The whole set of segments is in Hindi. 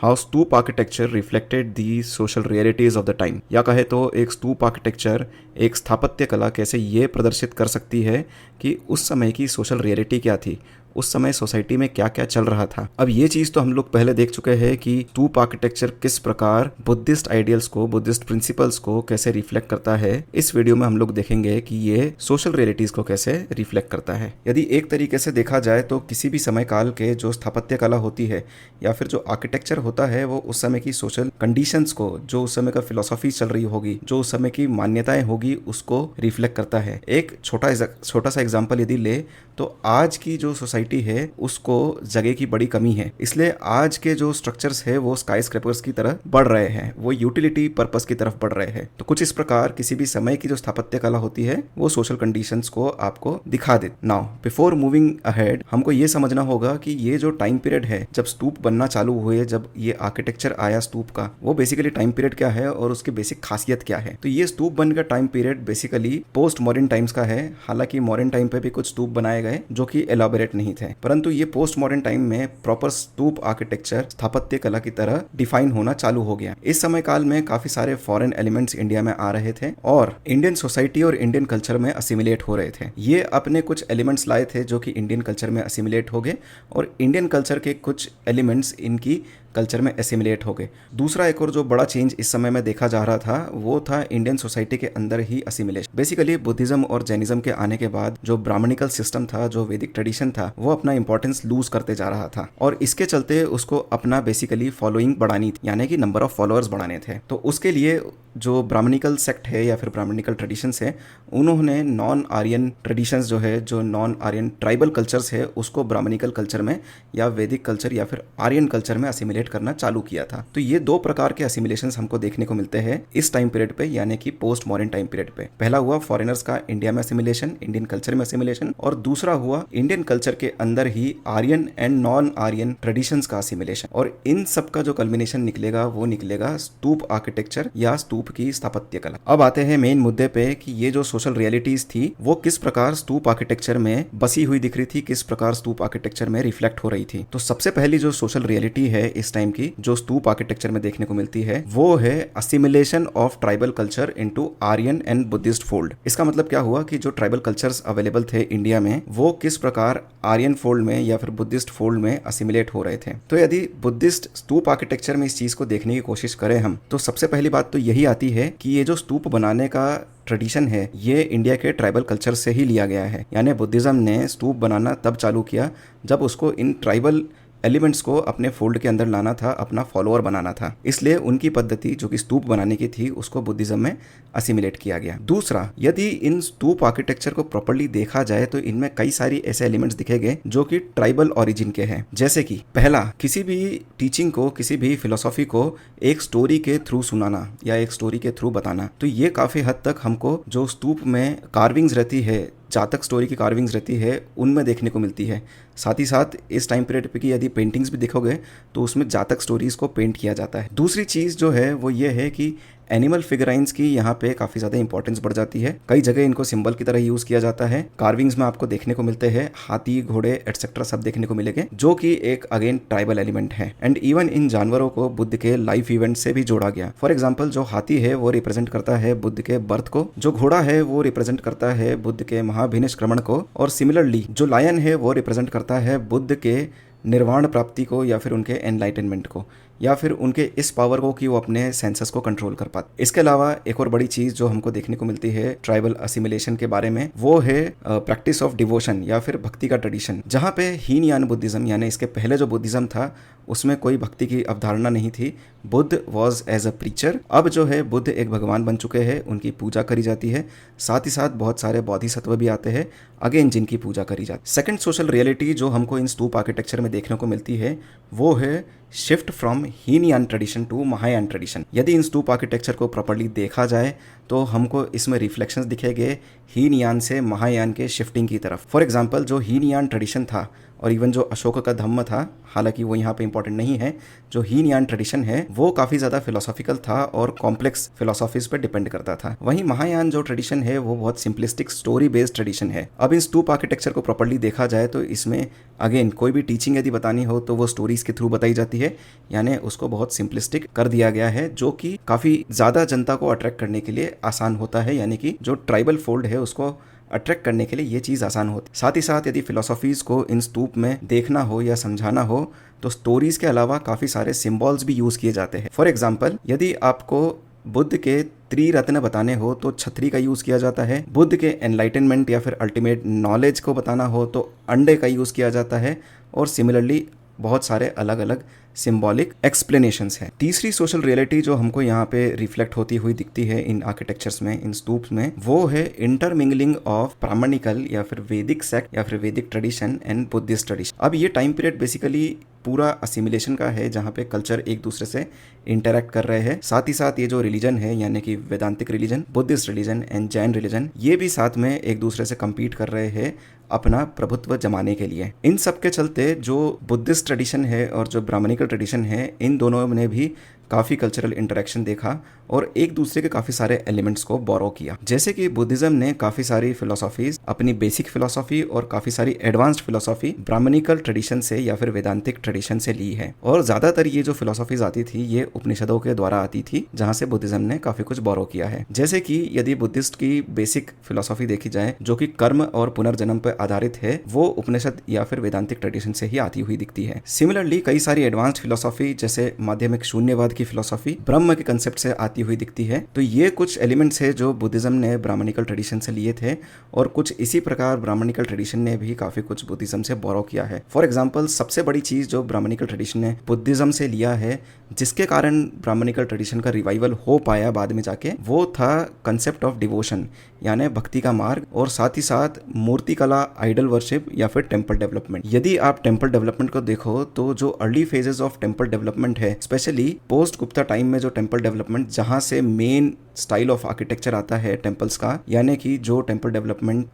How stupa architecture reflected the social realities of the time, या कहे तो एक स्तूप आर्किटेक्चर, एक स्थापत्य कला कैसे ये प्रदर्शित कर सकती है कि उस समय की सोशल रियलिटी क्या थी, उस समय सोसाइटी में क्या क्या चल रहा था। अब ये चीज़ तो हम लोग पहले देख चुके हैं कि स्तूप आर्किटेक्चर किस प्रकार बुद्धिस्ट आइडियल्स को, बुद्धिस्ट प्रिंसिपल्स को कैसे रिफ्लेक्ट करता है। इस वीडियो में हम लोग देखेंगे कि ये सोशल रियलिटीज को कैसे रिफ्लेक्ट करता है। यदि एक तरीके से देखा जाए तो किसी भी समय काल के जो स्थापत्य कला होती है या फिर जो आर्किटेक्चर होता है, वो उस समय की सोशल कंडीशंस को, जो उस समय का फिलोसॉफी चल रही होगी, जो उस समय की मान्यताएं होगी, उसको रिफ्लेक्ट करता है। एक छोटा सा एग्जाम्पल यदि ले तो आज की जो सोसाइटी है उसको जगह की बड़ी कमी है, इसलिए आज के जो स्ट्रक्चर्स है वो स्काई स्क्रैपर्स की तरह बढ़ रहे हैं, वो यूटिलिटी पर्पस की तरफ बढ़ रहे हैं। तो कुछ इस प्रकार किसी भी समय की जो स्थापत्य कला होती है वो सोशल कंडीशंस को आपको दिखा दे। नाउ बिफोर मूविंग अहेड, हमको ये समझना होगा कि ये जो टाइम पीरियड है जब स्तूप बनना चालू हुए, जब ये आर्किटेक्चर आया स्तूप का, वो बेसिकली टाइम पीरियड क्या है और उसकी बेसिक खासियत क्या है। तो ये स्तूप बनने का time period basically post modern times का है। हालांकि मॉडर्न टाइम पे भी कुछ स्तूप बनाए गए जो कि एलाबोरेट नहीं थे, परंतु ये पोस्ट मॉडर्न टाइम में प्रॉपर स्तूप आर्किटेक्चर स्थापत्य कला की तरह डिफाइन होना चालू हो गया। इस समय काल में काफी सारे फॉरेन एलिमेंट्स इंडिया में आ रहे थे और इंडियन सोसाइटी और इंडियन कल्चर में असिमिलेट हो रहे थे। ये अपने कुछ एलिमेंट्स लाए थे जो कि इंडियन कल्चर में असिमिलेट हो गए और इंडियन कल्चर के कुछ एलिमेंट्स इनकी कल्चर में एसिमिलेट हो गए। दूसरा एक और जो बड़ा चेंज इस समय में देखा जा रहा था वो था इंडियन सोसाइटी के अंदर ही असिमिलेशन। बेसिकली बुद्धिज्म और जैनिज्म के आने के बाद जो ब्राह्मणिकल सिस्टम था, जो वैदिक ट्रेडिशन था, वो अपना इंपॉर्टेंस लूज करते जा रहा था और इसके चलते उसको अपना बेसिकली फॉलोइंग बढ़ानी थी, यानी कि नंबर ऑफ फॉलोअर्स बढ़ाने थे। तो उसके लिए जो ब्राह्मणिकल सेक्ट है या फिर ब्राह्मणिकल ट्रेडिशंस है, उन्होंने नॉन आर्यन ट्रेडिशंस जो है, जो नॉन आर्यन ट्राइबल कल्चर्स है, उसको ब्राह्मणिकल कल्चर में या वैदिक कल्चर या फिर आर्यन कल्चर में असिमिलेट करना चालू किया था। तो ये दो प्रकार के असिमिलेशंस हमको देखने को मिलते हैं इस टाइम पीरियड पे, यानी कि पोस्ट मॉडर्न टाइम पीरियड पे। पहला हुआ फॉरेनर्स का इंडिया में असिमिलेशन, इंडियन कल्चर में असिमिलेशन, और दूसरा हुआ इंडियन कल्चर के अंदर ही Aryan and non Aryan traditions का असिमिलेशन। और इन सब का जो कल्मिनेशन निकलेगा वो निकलेगा स्तूप आर्किटेक्चर या स्तूप की स्थापत्य कला। अब आते हैं मेन मुद्दे पे कि ये जो सोशल रियलिटीज थी वो किस प्रकार स्तूप आर्किटेक्चर में बसी हुई दिख रही थी, किस प्रकार स्तूप आर्किटेक्चर में रिफ्लेक्ट हो रही थी। तो सबसे पहली जो सोशल रियलिटी है इस टाइम की, जो स्तूप आर्किटेक्चर में देखने को मिलती है, वो है assimilation of tribal culture into Aryan and Buddhist fold. इसका मतलब क्या हुआ कि जो ट्राइबल कल्चर्स अवेलेबल थे इंडिया में, वो किस प्रकार आर्यन फोल्ड में या फिर बुद्धिस्ट फोल्ड में असिमिलेट हो रहे थे। तो यदि बुद्धिस्ट स्तूप आर्किटेक्चर में इस चीज को देखने की कोशिश करें हम, तो सबसे पहली बात तो यही आती है कि ये जो स्तूप बनाने का ट्रेडिशन है ये इंडिया के ट्राइबल कल्चर से ही लिया गया है। यानी बुद्धिज्म ने स्तूप बनाना तब चालू किया जब उसको इन ट्राइबल एलिमेंट्स को अपने फोल्ड के अंदर लाना था, अपना फॉलोअर बनाना था। इसलिए उनकी पद्धति जो कि स्तूप बनाने की थी उसको बुद्धिज्म में असिमिलेट किया गया। दूसरा, यदि इन स्तूप आर्किटेक्चर को प्रॉपर्ली देखा जाए तो इनमें कई सारी ऐसे एलिमेंट्स दिखेंगे जो कि ट्राइबल ओरिजिन के हैं। जैसे कि पहला, किसी भी टीचिंग को, किसी भी फिलोसॉफी को एक स्टोरी के थ्रू सुनाना या एक स्टोरी के थ्रू बताना। तो ये काफी हद तक हमको जो स्तूप में कार्विंग्स रहती है, जातक स्टोरी की कार्विंग्स रहती है, उनमें देखने को मिलती है। साथ ही साथ इस टाइम पीरियड पे की यदि पेंटिंग्स भी देखोगे तो उसमें जातक स्टोरीज को पेंट किया जाता है। दूसरी चीज़ जो है वो ये है कि एनिमल फिगराइंस की यहाँ पे काफ़ी ज़्यादा इंपॉर्टेंस बढ़ जाती है। कई जगह इनको सिंबल की तरह यूज़ किया जाता है। कार्विंग्स में आपको देखने को मिलते हैं हाथी, घोड़े एटसेट्रा सब देखने को मिलेंगे, जो कि एक अगेन ट्राइबल एलिमेंट है। एंड इवन इन जानवरों को बुद्ध के लाइफ इवेंट से भी जोड़ा गया। फॉर एग्जाम्पल, जो हाथी है वो रिप्रेजेंट करता है बुद्ध के बर्थ को, जो घोड़ा है वो रिप्रेजेंट करता है बुद्ध के महाभिनिष्क्रमण को, और सिमिलरली जो लायन है वो रिप्रेजेंट करता है बुद्ध के निर्वाण प्राप्ति को या फिर उनके एनलाइटनमेंट को, या फिर उनके इस पावर को कि वो अपने सेंसस को कंट्रोल कर पाते। इसके अलावा एक और बड़ी चीज जो हमको देखने को मिलती है ट्राइबल असिमिलेशन के बारे में, वो है प्रैक्टिस ऑफ डिवोशन या फिर भक्ति का ट्रेडिशन, जहाँ पे हीनयान बुद्धिज्म, यानी इसके पहले जो बुद्धिज्म था उसमें कोई भक्ति की अवधारणा नहीं थी। Buddha was as a preacher. अब जो है बुद्ध एक भगवान बन चुके हैं, उनकी पूजा करी जाती है। साथ ही साथ बहुत सारे बोधिसत्व भी आते हैं, अगेन जिनकी पूजा करी जाती है। सेकंड सोशल रियलिटी जो हमको इन स्तूप आर्किटेक्चर में देखने को मिलती है वो है shift from Hinayana tradition to Mahayana tradition. यदि इन स्तूप आर्किटेक्चर को प्रॉपर्ली देखा जाए तो हमको इसमें रिफ्लेक्शंस दिखेंगे हीनयान से महायान के शिफ्टिंग की तरफ। फॉर एग्जांपल, जो हीनयान ट्रेडिशन था और इवन जो अशोक का धम्म था, हालांकि वो यहाँ पे इंपॉर्टेंट नहीं है, जो हीनयान ट्रेडिशन है वो काफ़ी ज़्यादा फिलोसॉफिकल था और कॉम्प्लेक्स फिलोसॉफीज पे डिपेंड करता था। वहीं महायान जो ट्रेडिशन है वो बहुत सिंपलिस्टिक स्टोरी बेस्ड ट्रेडिशन है। अब इन स्तूप आर्किटेक्चर को प्रॉपर्ली देखा जाए तो इसमें अगेन कोई भी टीचिंग यदि बतानी हो तो वो स्टोरीज के थ्रू बताई जाती है, यानी उसको बहुत सिंपलिस्टिक कर दिया गया है, जो कि काफ़ी ज़्यादा जनता को अट्रैक्ट करने के लिए आसान होता है, यानी कि जो ट्राइबल फोल्ड है उसको अट्रैक्ट करने के लिए ये चीज़ आसान होती है। साथ ही साथ यदि फिलोसॉफीज को इन स्तूप में देखना हो या समझाना हो तो स्टोरीज के अलावा काफ़ी सारे सिम्बॉल्स भी यूज़ किए जाते हैं। फॉर एग्जाम्पल, यदि आपको बुद्ध के त्रिरत्न बताने हो तो छतरी का यूज़ किया जाता है। बुद्ध के एनलाइटनमेंट या फिर अल्टीमेट नॉलेज को बताना हो तो अंडे का यूज़ किया जाता है। और सिमिलरली बहुत सारे अलग अलग सिंबॉलिक एक्सप्लेनेशंस हैं। तीसरी सोशल रियलिटी जो हमको यहाँ पे रिफ्लेक्ट होती हुई दिखती है इन आर्किटेक्चर्स में, इन स्तूप्स में, वो है इंटरमिंगलिंग ऑफ ब्राह्मणिकल या फिर वैदिक सेक्ट या फिर वैदिक ट्रेडिशन एंड बुद्धिस्ट ट्रेडिशन। अब ये टाइम पीरियड बेसिकली पूरा असिमिलेशन का है, जहाँ पे कल्चर एक दूसरे से इंटरैक्ट कर रहे हैं। साथ ही साथ ये जो रिलीजन है यानी कि Vedantic religion, Buddhist religion and Jain religion, ये भी साथ में एक दूसरे से कम्पीट कर रहे हैं अपना प्रभुत्व जमाने के लिए। इन सब के चलते जो बुद्धिस्ट ट्रेडिशन है और जो ब्राह्मणिकल ट्रेडिशन है, इन दोनों ने भी काफ़ी कल्चरल इंटरेक्शन देखा और एक दूसरे के काफ़ी सारे एलिमेंट्स को बोरो किया। जैसे कि बुद्धिज्म ने काफ़ी सारी फिलोसॉफीज, अपनी बेसिक फिलोसॉफी और काफ़ी सारी एडवांस्ड फिलोसॉफी ब्राह्मणिकल ट्रेडिशन से या फिर वेदांतिक ट्रेडिशन से ली है। और ज़्यादातर ये जो फिलोसॉफीज आती थी ये उपनिषदों के द्वारा आती थी, जहाँ से बुद्धिज्म ने काफ़ी कुछ बोरो किया है। जैसे कि यदि बुद्धिस्ट की बेसिक फिलोसॉफी देखी जाए जो कि कर्म और पुनर्जन्म पर आधारित है, वो उपनिषद या फिर वेदांतिक ट्रेडिशन से ही आती हुई दिखती है। सिमिलरली कई सारी एडवांस्ड फिलोसॉफी जैसे माध्यमिक शून्यवाद की फिलोसॉफी ब्रह्म के कंसेप्ट से आती हुई दिखती है। तो ये कुछ एलिमेंट्स है जो बुद्धिज्म ने ब्राह्मणिकल ट्रेडिशन से लिए थे और कुछ इसी प्रकार ब्राह्मणिकल ट्रेडिशन ने भी काफी कुछ बुद्धिज्म से बोरो किया है। फॉर एग्जांपल, सबसे बड़ी चीज जो ब्राह्मणिकल ट्रेडिशन ने बुद्धिज्म से लिया है, जिसके कारण ब्राह्मणिकल ट्रेडिशन का रिवाइवल हो पाया बाद में जाके, वो था कंसेप्ट ऑफ डिवोशन यानी भक्ति का मार्ग, और साथ ही साथ मूर्ति कला, आइडल वर्शिप या फिर टेम्पल डेवलपमेंट। यदि आप टेम्पल डेवलपमेंट को देखो तो जो early phases of temple development है, स्पेशली पोस्ट गुप्ता टाइम में जो टेम्पल डेवलपमेंट, जहां से मेन स्टाइल ऑफ आर्किटेक्चर आता है टेम्पल्स का, यानी कि जो टेम्पल डेवलपमेंट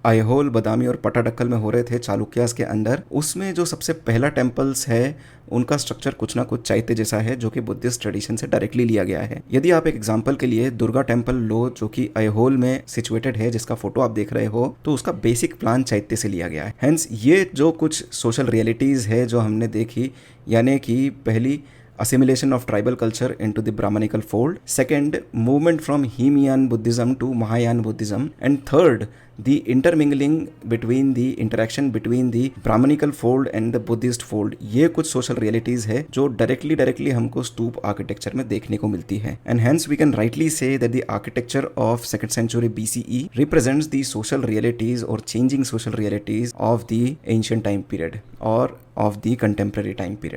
आइहोल, बदामी और पट्टाडक्कल में हो रहे थे चालुक्यास के अंदर, उसमें जो सबसे पहला टेम्पल्स है उनका स्ट्रक्चर कुछ ना कुछ चैत्य जैसा है, जो कि बुद्धिस्ट ट्रेडिशन से डायरेक्टली लिया गया है। यदि आप एक एग्जांपल के लिए दुर्गा टेम्पल लो, जो कि आइहोल में सिचुएटेड है, जिसका फोटो आप देख रहे हो, तो उसका बेसिक प्लान चैत्य से लिया गया है। हेंस ये जो कुछ सोशल रियलिटीज है जो हमने देखी, यानी कि पहली assimilation of tribal culture into the Brahmanical fold, second movement from Himalayan Buddhism to Mahayana Buddhism, and third the intermingling between the interaction between the Brahmanical fold and the Buddhist fold। ये कुछ social realities है जो directly हमको स्तूप आर्किटेक्चर में देखने को मिलती है। And hence we can rightly say that the architecture of 2nd century BCE represents the social realities or changing social realities of the ancient time period or of the contemporary time period।